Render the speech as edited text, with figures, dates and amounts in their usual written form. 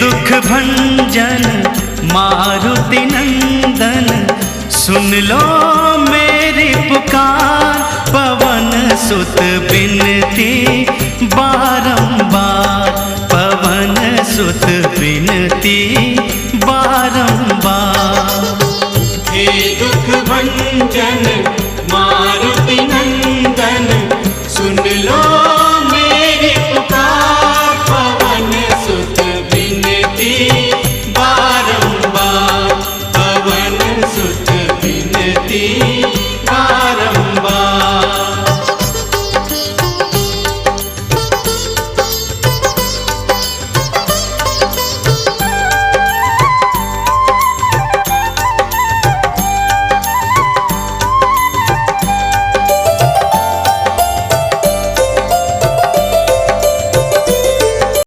दुख भंजन मारुति नंदन, सुन लो मेरी पुकार। पवन सुत बिनती बारंबार, पवन सुत बिनती बारंबार। हे दुख भंजन मारुति